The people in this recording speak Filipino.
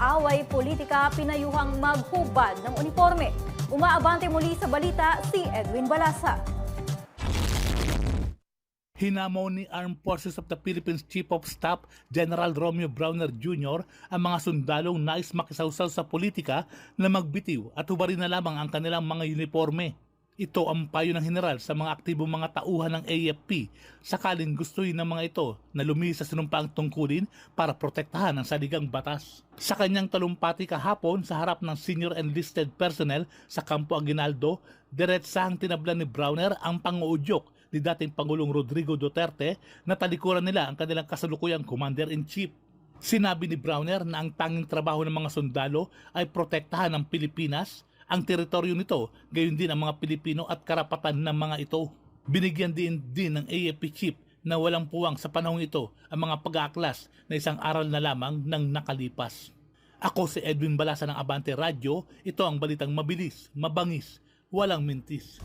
kaaway politika pinayuhang maghubad ng uniforme. Umaabante muli sa balita si Edwin Balasa. Hinamaw ni Armed Forces of the Philippines Chief of Staff General Romeo Browner Jr. ang mga sundalong nais makisawsaw sa politika na magbitiw at hubarin na lamang ang kanilang mga uniforme. Ito ang payo ng general sa mga aktibong mga tauhan ng AFP sakaling gustuhin ng mga ito na lumihis sa sinumpaang tungkulin para protektahan ang saligang batas. Sa kanyang talumpati kahapon sa harap ng senior enlisted personnel sa Campo Aguinaldo, diretsahang tinablan ni Browner ang panguudyok ni dating Pangulong Rodrigo Duterte na talikuran nila ang kanilang kasalukuyang Commander-in-Chief. Sinabi ni Browner na ang tanging trabaho ng mga sundalo ay protektahan ang Pilipinas, ang teritoryo nito, gayon din ang mga Pilipino at karapatan ng mga ito. Binigyan din ng AFP Chief na walang puwang sa panahong ito ang mga pag-aaklas na isang aral na lamang ng nakalipas. Ako si Edwin Balasa ng Abante Radio, ito ang balitang mabilis, mabangis, walang mintis.